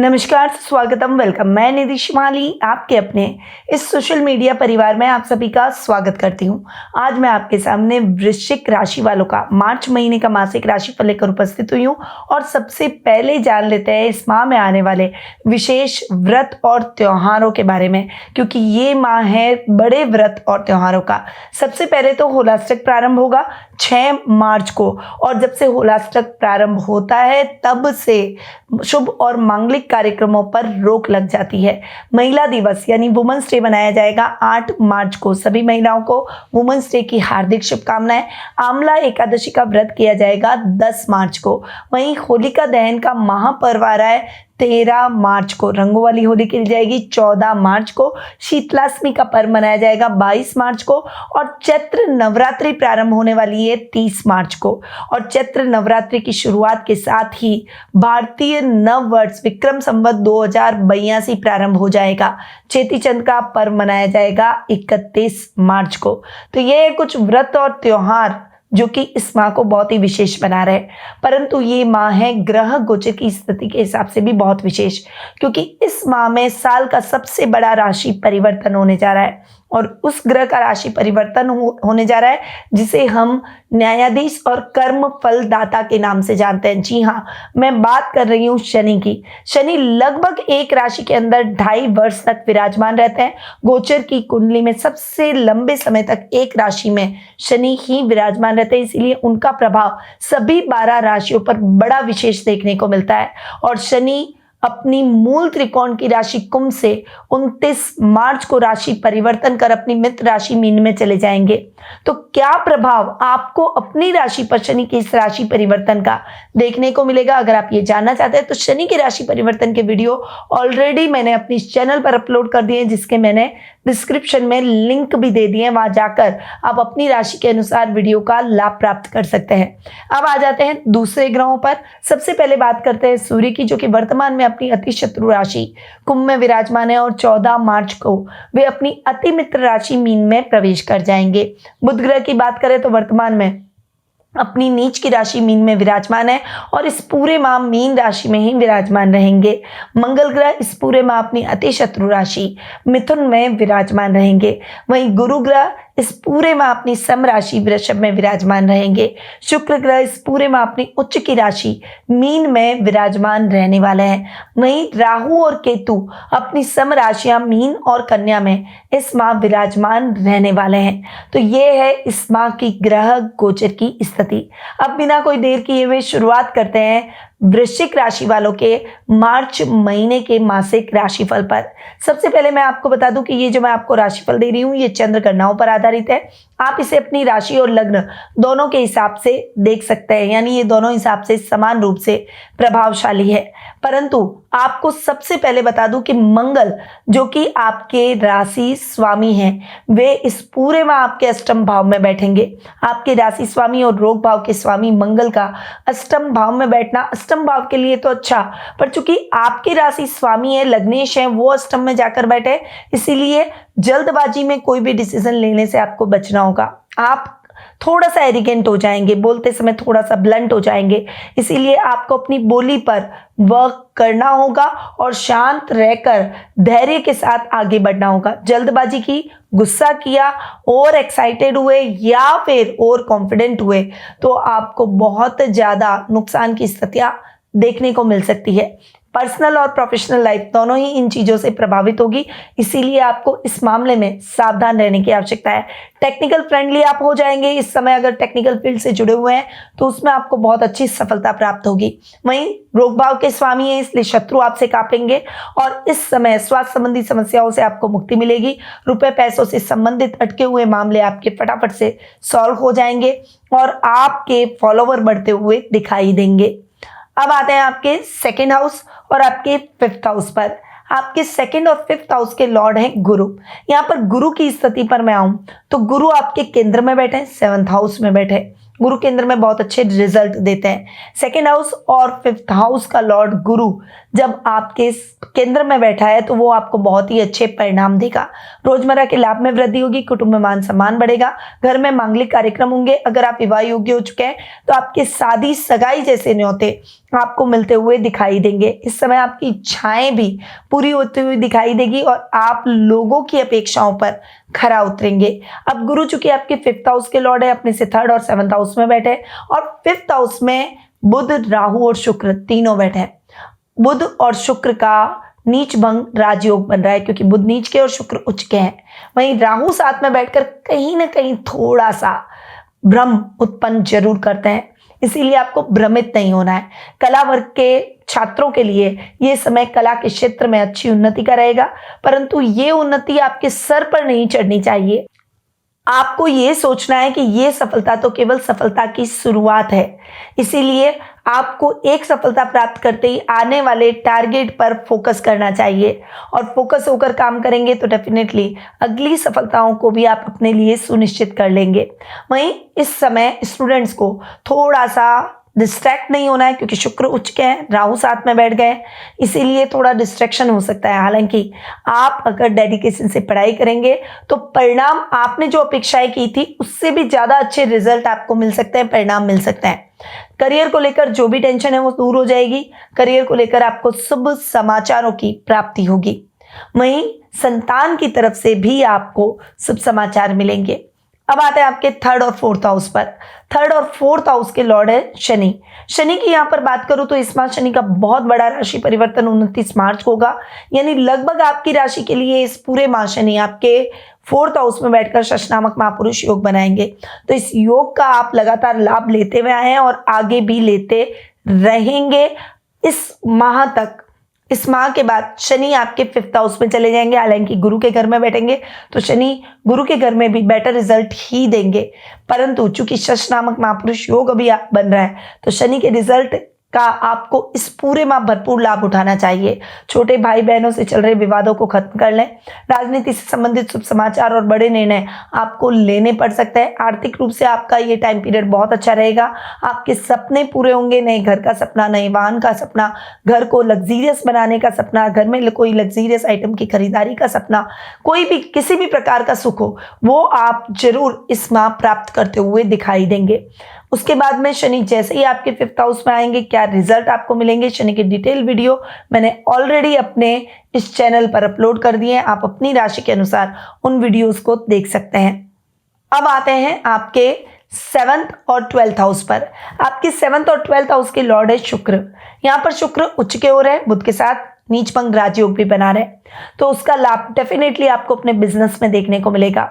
नमस्कार, स्वागतम, वेलकम। मैं निधि शिमाली आपके अपने इस सोशल मीडिया परिवार में आप सभी का स्वागत करती हूँ। आज मैं आपके सामने वृश्चिक राशि वालों का मार्च महीने का मासिक राशिफल लेकर उपस्थित हुई हूँ और सबसे पहले जान लेते हैं इस माह में आने वाले विशेष व्रत और त्योहारों के बारे में, क्योंकि ये माह है बड़े व्रत और त्योहारों का। सबसे पहले तो होलाष्टक प्रारंभ होगा 6 मार्च को, और जब से होलाष्टक प्रारंभ होता है तब से शुभ और मांगलिक कार्यक्रमों पर रोक लग जाती है। महिला दिवस यानी वुमेन्स डे मनाया जाएगा 8 मार्च को। सभी महिलाओं को वुमेन्स डे की हार्दिक शुभकामनाएं। आंवला एकादशी का व्रत किया जाएगा 10 मार्च को। वहीं होलिका दहन का महापर्व आ रहा है 13 मार्च को। रंगों वाली होली खेली जाएगी 14 मार्च को। शीतलाष्टमी का पर्व मनाया जाएगा 22 मार्च को और चैत्र नवरात्रि प्रारंभ होने वाली है 30 मार्च को। और चैत्र नवरात्रि की शुरुआत के साथ ही भारतीय नव वर्ष विक्रम संवत 2082 प्रारंभ हो जाएगा। चेती चंद का पर्व मनाया जाएगा 31 मार्च को। तो ये कुछ व्रत और त्योहार जो कि इस माह को बहुत ही विशेष बना रहे, परंतु ये माह है ग्रह गोचर की स्थिति के हिसाब से भी बहुत विशेष, क्योंकि इस माह में साल का सबसे बड़ा राशि परिवर्तन होने जा रहा है और उस ग्रह का राशि परिवर्तन होने जा रहा है जिसे हम न्यायाधीश और कर्म फल दाता के नाम से जानते हैं। जी हाँ, मैं बात कर रही हूँ शनि की। शनि लगभग एक राशि के अंदर 2.5 वर्ष तक विराजमान रहते हैं। गोचर की कुंडली में सबसे लंबे समय तक एक राशि में शनि ही विराजमान रहते हैं, इसीलिए उनका प्रभाव सभी 12 राशियों पर बड़ा विशेष देखने को मिलता है। और शनि अपनी मूल त्रिकोण की राशि कुंभ से 29 मार्च को राशि परिवर्तन कर अपनी मित्र राशि मीन में चले जाएंगे। तो क्या प्रभाव आपको अपनी राशि पर शनि के इस राशि परिवर्तन का देखने को मिलेगा? अगर आप ये जानना चाहते हैं तो शनि की राशि परिवर्तन के वीडियो ऑलरेडी मैंने अपने चैनल पर अपलोड कर दिए हैं, जिसके मैंने डिस्क्रिप्शन में लिंक भी दे दिए हैं। वहां जाकर आप अपनी राशि के अनुसार वीडियो का लाभ प्राप्त कर सकते हैं। अब आ जाते हैं दूसरे ग्रहों पर। सबसे पहले बात करते हैं सूर्य की, जो कि वर्तमान में अपनी अति शत्रु राशि कुंभ में विराजमान है और 14 मार्च को वे अपनी अति मित्र राशि मीन में प्रवेश कर जाएंगे। बुध ग्रह की बात करें तो वर्तमान में अपनी नीच की राशि मीन में विराजमान है और इस पूरे माह मीन राशि में ही विराजमान रहेंगे। मंगल ग्रह इस पूरे माह अपनी अति शत्रु राशि मिथुन में विराजमान रहेंगे। वहीं गुरु ग्रह इस पूरे माह अपनी सम राशि वृषभ में विराजमान रहेंगे। शुक्र ग्रह इस पूरे माह अपनी उच्च की राशि मीन में विराजमान रहने वाले हैं। वहीं राहु और केतु अपनी सम राशियां मीन और कन्या में इस माह विराजमान रहने वाले हैं। तो ये है इस माह की ग्रह गोचर की स्थिति। अब बिना कोई देर किए हुए शुरुआत करते हैं वृश्चिक राशि वालों के मार्च महीने के मासिक राशिफल पर। सबसे पहले मैं आपको बता दूं कि ये जो मैं आपको राशिफल दे रही हूं ये चंद्र गणनाओं पर आधारित है। आप इसे अपनी राशि और लग्न दोनों के हिसाब से देख सकते हैं, यानी ये दोनों हिसाब से समान रूप से प्रभावशाली है। परंतु आपको सबसे पहले बता दूं कि मंगल जो कि आपके राशि स्वामी हैं, वे इस पूरे माह आपके अष्टम भाव में बैठेंगे। आपके राशि स्वामी और रोग भाव के स्वामी मंगल का अष्टम भाव में बैठना अष्टम भाव के लिए तो अच्छा, पर चूंकि आपकी राशि स्वामी है, लग्नेश है, वो अष्टम में जाकर बैठे, इसीलिए जल्दबाजी में कोई भी डिसीजन लेने से आपको बचना होगा। आप थोड़ा सा एरिगेंट हो जाएंगे, बोलते समय थोड़ा सा ब्लंट हो जाएंगे, इसीलिए आपको अपनी बोली पर वर्क करना होगा और शांत रहकर धैर्य के साथ आगे बढ़ना होगा। जल्दबाजी की, गुस्सा किया, और एक्साइटेड हुए या फिर और कॉन्फिडेंट हुए तो आपको बहुत ज्यादा नुकसान की स्थितियां देखने को मिल सकती है। पर्सनल और प्रोफेशनल लाइफ दोनों ही इन चीजों से प्रभावित होगी, इसीलिए आपको इस मामले में सावधान रहने की आवश्यकता है। टेक्निकल फ्रेंडली आप हो जाएंगे इस समय, अगर टेक्निकल फील्ड से जुड़े हुए हैं तो उसमें आपको बहुत अच्छी सफलता प्राप्त होगी। वहीं रोग भाव के स्वामी है, इसलिए शत्रु आपसे कांपेंगे और इस समय स्वास्थ्य संबंधी समस्याओं से आपको मुक्ति मिलेगी। रुपए पैसों से संबंधित अटके हुए मामले आपके फटाफट से सॉल्व हो जाएंगे और आपके फॉलोवर बढ़ते हुए दिखाई देंगे। अब आते हैं आपके सेकेंड हाउस और आपके 5th हाउस पर। आपके 2nd और 5th हाउस के लॉर्ड हैं गुरु। यहाँ पर गुरु की स्थिति पर मैं आऊं तो गुरु आपके केंद्र में बैठे, 7th हाउस में बैठे। गुरु केंद्र में बहुत अच्छे रिजल्ट देते हैं। सेकेंड हाउस और फिफ्थ हाउस का लॉर्ड गुरु जब आपके केंद्र में बैठा है तो वो आपको बहुत ही अच्छे परिणाम देगा। रोजमर्रा के लाभ में वृद्धि होगी, कुटुंब में मान सम्मान बढ़ेगा, घर में मांगलिक कार्यक्रम होंगे। अगर आप विवाह योग्य हो चुके हैं तो आपके शादी सगाई जैसे न्योते आपको मिलते हुए दिखाई देंगे। इस समय आपकी इच्छाएं भी पूरी होती हुई दिखाई देगी और आप लोगों की अपेक्षाओं पर खरा उतरेंगे। अब गुरु चूंकि आपके फिफ्थ हाउस के लॉर्ड है, अपने से थर्ड और सेवंथ हाउस में बैठे और फिफ्थ हाउस में बुध, राहु और शुक्र तीनों बैठे हैं। बुध और शुक्र का नीच भंग राजयोग बन रहा है क्योंकि बुध नीच के और शुक्र उच्च के हैं। वहीं राहु साथ में बैठकर कहीं ना कहीं थोड़ा सा भ्रम उत्पन्न जरूर करते हैं, इसीलिए आपको भ्रमित नहीं होना है। कला वर्ग के छात्रों के लिए ये समय कला के क्षेत्र में अच्छी उन्नति का रहेगा, परंतु ये उन्नति आपके सर पर नहीं चढ़नी चाहिए। आपको ये सोचना है कि ये सफलता तो केवल सफलता की शुरुआत है, इसीलिए आपको एक सफलता प्राप्त करते ही आने वाले टारगेट पर फोकस करना चाहिए और फोकस होकर काम करेंगे तो डेफिनेटली अगली सफलताओं को भी आप अपने लिए सुनिश्चित कर लेंगे। वहीं इस समय स्टूडेंट्स को थोड़ा सा डिस्ट्रैक्ट नहीं होना है क्योंकि शुक्र उच्च के हैं, राहु साथ में बैठ गए, इसीलिए थोड़ा डिस्ट्रैक्शन हो सकता है। हालांकि आप अगर डेडिकेशन से पढ़ाई करेंगे तो परिणाम आपने जो अपेक्षाएं की थी उससे भी ज़्यादा अच्छे रिजल्ट आपको मिल सकते हैं, परिणाम मिल सकते हैं। करियर को लेकर जो भी टेंशन है वो दूर हो जाएगी। करियर को लेकर आपको शुभ समाचारों की प्राप्ति होगी। वहीं संतान की तरफ से भी आपको शुभ समाचार मिलेंगे। अब आते हैं आपके थर्ड और फोर्थ हाउस पर। थर्ड और फोर्थ हाउस के लॉर्ड है शनि। शनि की यहाँ पर बात करूं तो इस माह शनि का बहुत बड़ा राशि परिवर्तन 29 मार्च को होगा, यानी लगभग आपकी राशि के लिए इस पूरे माह शनि आपके फोर्थ हाउस में बैठकर शश नामक महापुरुष योग बनाएंगे। तो इस योग का आप लगातार लाभ लेते हुए आए हैं और आगे भी लेते रहेंगे इस माह तक। इस माह के बाद शनि आपके फिफ्थ हाउस में चले जाएंगे, हालांकि गुरु के घर में बैठेंगे तो शनि गुरु के घर में भी बेटर रिजल्ट ही देंगे, परंतु चूंकि शश नामक महापुरुष योग अभी बन रहा है तो शनि के रिजल्ट का आपको इस पूरे माह भरपूर लाभ उठाना चाहिए। छोटे भाई बहनों से चल रहे विवादों को खत्म कर लें। राजनीति से संबंधित शुभ समाचार और बड़े निर्णय आपको लेने पड़ सकते हैं। आर्थिक रूप से आपका ये टाइम पीरियड बहुत अच्छा रहेगा। आपके सपने पूरे होंगे, नए घर का सपना, नए वाहन का सपना, घर को लग्जीरियस बनाने का सपना, घर में कोई लग्जीरियस आइटम की खरीदारी का सपना, कोई भी किसी भी प्रकार का सुख हो वो आप जरूर इस माह प्राप्त करते हुए दिखाई देंगे। उसके बाद में शनि जैसे ही आपके फिफ्थ हाउस में आएंगे क्या रिजल्ट आपको मिलेंगे, शनि की डिटेल वीडियो मैंने ऑलरेडी अपने इस चैनल पर अपलोड कर दिए हैं। आप अपनी राशि के अनुसार उन वीडियोस को देख सकते हैं। अब आते हैं आपके सेवंथ और ट्वेल्थ हाउस पर। आपके सेवंथ और ट्वेल्थ हाउस के लॉर्ड है शुक्र। यहाँ पर शुक्र उच्च के हो रहे हैं, बुध के साथ नीच भंग राजयोग भी बना रहे, तो उसका लाभ डेफिनेटली आपको अपने बिजनेस में देखने को मिलेगा।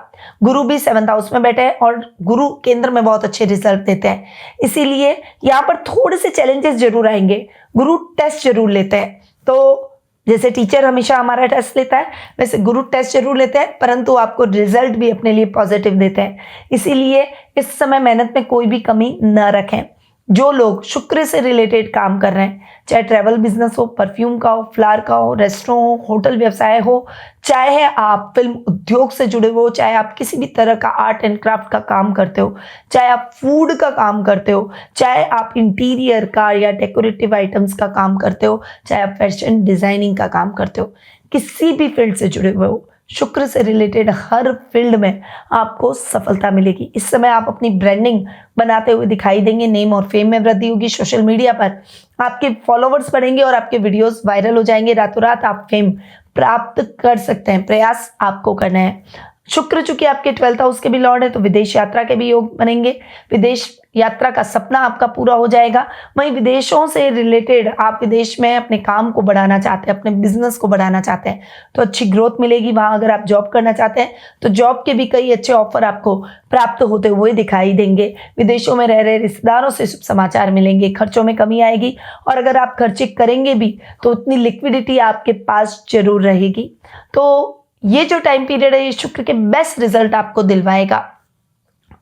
गुरु भी सेवंथ हाउस में बैठे हैं और गुरु केंद्र में बहुत अच्छे रिजल्ट देते हैं, इसीलिए यहाँ पर थोड़े से चैलेंजेस जरूर आएंगे। गुरु टेस्ट जरूर लेते हैं, तो जैसे टीचर हमेशा हमारा टेस्ट लेता है वैसे गुरु टेस्ट जरूर लेते हैं, परंतु आपको रिजल्ट भी अपने लिए पॉजिटिव देते हैं। इसीलिए इस समय मेहनत में कोई भी कमी न रखें। जो लोग शुक्र से रिलेटेड काम कर रहे हैं, चाहे ट्रैवल बिजनेस हो, परफ्यूम का हो, फ्लावर का हो, रेस्टोरेंट हो, होटल व्यवसाय हो, चाहे आप फिल्म उद्योग से जुड़े हो, चाहे आप किसी भी तरह का आर्ट एंड क्राफ्ट का काम करते हो, चाहे आप फूड का काम करते हो, चाहे आप इंटीरियर का या डेकोरेटिव आइटम्स का काम करते हो, चाहे आप फैशन डिजाइनिंग का काम करते हो, किसी भी फील्ड से जुड़े हुए हो, शुक्र से रिलेटेड हर फील्ड में आपको सफलता मिलेगी। इस समय आप अपनी ब्रांडिंग बनाते हुए दिखाई देंगे, नेम और फेम में वृद्धि होगी। सोशल मीडिया पर आपके फॉलोवर्स बढ़ेंगे और आपके वीडियोस वायरल हो जाएंगे। रातों रात आप फेम प्राप्त कर सकते हैं, प्रयास आपको करना है। शुक्र चूंकि आपके ट्वेल्थ हाउस के भी लॉर्ड है तो विदेश यात्रा के भी योग बनेंगे। विदेश यात्रा का सपना आपका पूरा हो जाएगा। वहीं विदेशों से रिलेटेड आप विदेश में अपने काम को बढ़ाना चाहते हैं, अपने बिजनेस को बढ़ाना चाहते हैं तो अच्छी ग्रोथ मिलेगी। वहां अगर आप जॉब करना चाहते हैं तो जॉब के भी कई अच्छे ऑफर आपको प्राप्त होते हुए दिखाई देंगे। विदेशों में रह रहे रिश्तेदारों से शुभ समाचार मिलेंगे। खर्चों में कमी आएगी और अगर आप खर्चे करेंगे भी तो उतनी लिक्विडिटी आपके पास जरूर रहेगी। तो ये जो टाइम पीरियड है ये शुक्र के बेस्ट रिजल्ट आपको दिलवाएगा।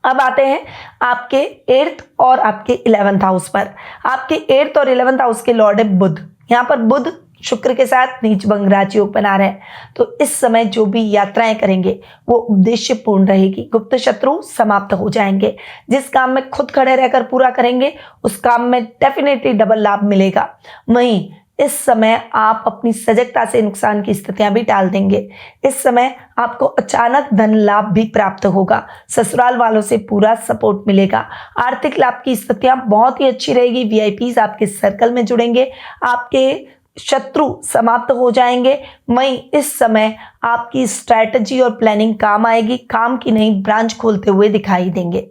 अब आते हैं आपके 8th और आपके 11th हाउस पर। आपके 8th और 11th हाउस के लॉर्ड है बुध। यहाँ पर बुध शुक्र के साथ नीच भंग राजयोग बना रहे हैं, तो इस समय जो भी यात्राएं करेंगे वो उद्देश्य पूर्ण रहेगी। गुप्त शत्रु समाप्त हो जाएंगे। जिस काम में खुद खड़े रहकर पूरा करेंगे उस काम में डेफिनेटली डबल लाभ मिलेगा। वहीं इस समय आप अपनी सजगता से नुकसान की स्थितियां भी टाल देंगे। इस समय आपको अचानक धन लाभ भी प्राप्त होगा। ससुराल वालों से पूरा सपोर्ट मिलेगा। आर्थिक लाभ की स्थितियां बहुत ही अच्छी रहेगी। वीआईपीज आपके सर्कल में जुड़ेंगे। आपके शत्रु समाप्त हो जाएंगे। वहीं इस समय आपकी स्ट्रैटेजी और प्लानिंग काम आएगी। काम की नई ब्रांच खोलते हुए दिखाई देंगे।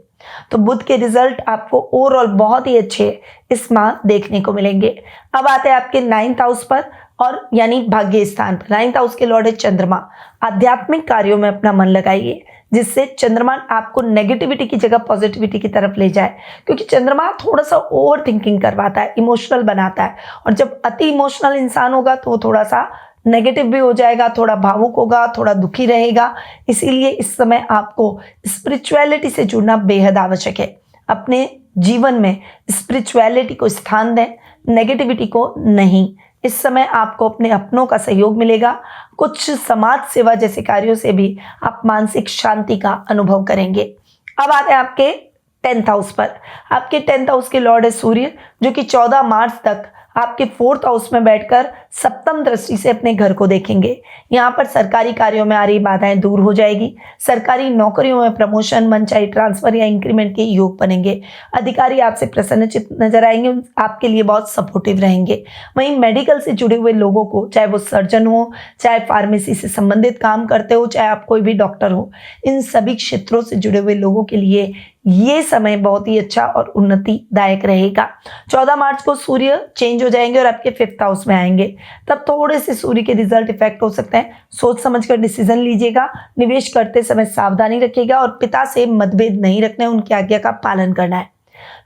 तो बुध के रिजल्ट आपको ओवरऑल बहुत ही अच्छे इस माह देखने को मिलेंगे। अब आते हैं आपके 9th हाउस पर, और यानी भाग्य स्थान पर। 9th हाउस के लॉर्ड है चंद्रमा। आध्यात्मिक कार्यों में अपना मन लगाइए, जिससे चंद्रमा आपको नेगेटिविटी की जगह पॉजिटिविटी की तरफ ले जाए, क्योंकि चंद्रमा थोड़ा सा ओवर थिंकिंग करवाता है, इमोशनल बनाता है, और जब अति इमोशनल इंसान होगा तो वो थोड़ा सा नेगेटिव भी हो जाएगा, थोड़ा भावुक होगा, थोड़ा दुखी रहेगा। इसीलिए इस समय आपको स्पिरिचुअलिटी से जुड़ना बेहद आवश्यक है। अपने जीवन में स्पिरिचुअलिटी को स्थान दें, नेगेटिविटी को नहीं। इस समय आपको अपने अपनों का सहयोग मिलेगा। कुछ समाज सेवा जैसे कार्यों से भी आप मानसिक शांति का अनुभव करेंगे। अब आते हैं आपके 10th हाउस पर। आपके 10th हाउस के लॉर्ड है सूर्य, जो कि 14 मार्च तक आपके 4th हाउस में बैठकर सप्तम दृष्टि से अपने घर को देखेंगे। यहाँ पर सरकारी कार्यों में आ रही बाधाएं दूर हो जाएगी। सरकारी नौकरियों में प्रमोशन, मनचाही ट्रांसफर या इंक्रीमेंट के योग बनेंगे। अधिकारी आपसे प्रसन्नचित्त नजर आएंगे, आपके लिए बहुत सपोर्टिव रहेंगे। वहीं मेडिकल से जुड़े हुए लोगों को, चाहे वो सर्जन हो, चाहे फार्मेसी से संबंधित काम करते हो, चाहे आप कोई भी डॉक्टर हो, इन सभी क्षेत्रों से जुड़े हुए लोगों के लिए ये समय बहुत ही अच्छा और उन्नतिदायक रहेगा। 14 मार्च को सूर्य चेंज हो जाएंगे और आपके 5th हाउस में आएंगे। तब थोड़े से सूर्य के रिजल्ट इफेक्ट हो सकते हैं। सोच समझकर डिसीजन लीजिएगा। निवेश करते समय सावधानी रखिएगा और पिता से मतभेद नहीं रखना है, उनकी आज्ञा का पालन करना है।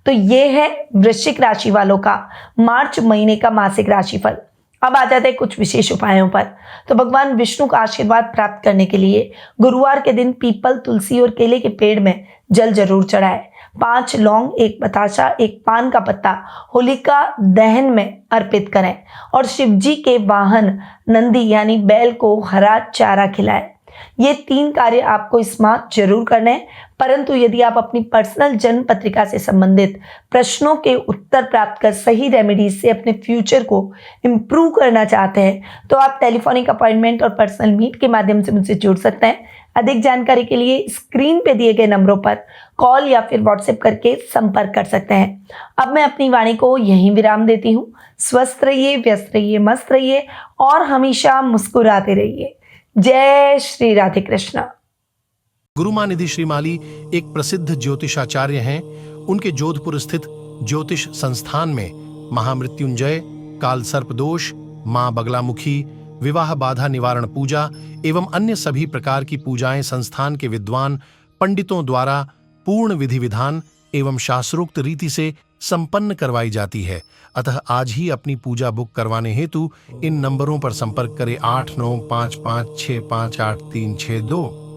तो ये है वृश्चिक राशि वालों का मार्च महीने का मासिक राशिफल। अब आ जाते हैं कुछ विशेष उपायों पर। तो भगवान विष्णु का आशीर्वाद प्राप्त करने के लिए गुरुवार के दिन पीपल, तुलसी और केले के पेड़ में जल जरूर चढ़ाएं। 5 लौंग, 1 बताशा, 1 पान का पत्ता होलिका दहन में अर्पित करें और शिव जी के वाहन नंदी यानी बैल को हरा चारा खिलाएं। ये 3 कार्य आपको इस माह जरूर करने हैं। परंतु यदि आप अपनी पर्सनल जन्म पत्रिका से संबंधित प्रश्नों के उत्तर प्राप्त कर सही रेमेडीज से अपने फ्यूचर को इम्प्रूव करना चाहते हैं, तो आप टेलीफोनिक अपॉइंटमेंट और पर्सनल मीट के माध्यम से मुझसे जुड़ सकते हैं। अधिक जानकारी के लिए स्क्रीन पे दिए गए नंबरों पर कॉल या फिर व्हाट्सएप करके संपर्क कर सकते हैं। अब मैं अपनी वाणी को यहीं विराम देती हूँ। स्वस्थ रहिए, व्यस्त रहिए, मस्त रहिए और हमेशा मुस्कुराते रहिए। जय श्री राधे कृष्णा। गुरुमा निधि श्रीमाली एक प्रसिद्ध ज्योतिषाचार्य हैं। उनके जोधपुर स्थित ज्योतिष संस्थान में महामृत्युंजय, काल सर्प दोष, मां बगलामुखी, विवाह बाधा निवारण पूजा एवं अन्य सभी प्रकार की पूजाएं संस्थान के विद्वान पंडितों द्वारा पूर्ण विधि विधान एवं शास्त्रोक्त रीति से संपन्न करवाई जाती है। अतः आज ही अपनी पूजा बुक करवाने हेतु इन नंबरों पर संपर्क करें 8955658362।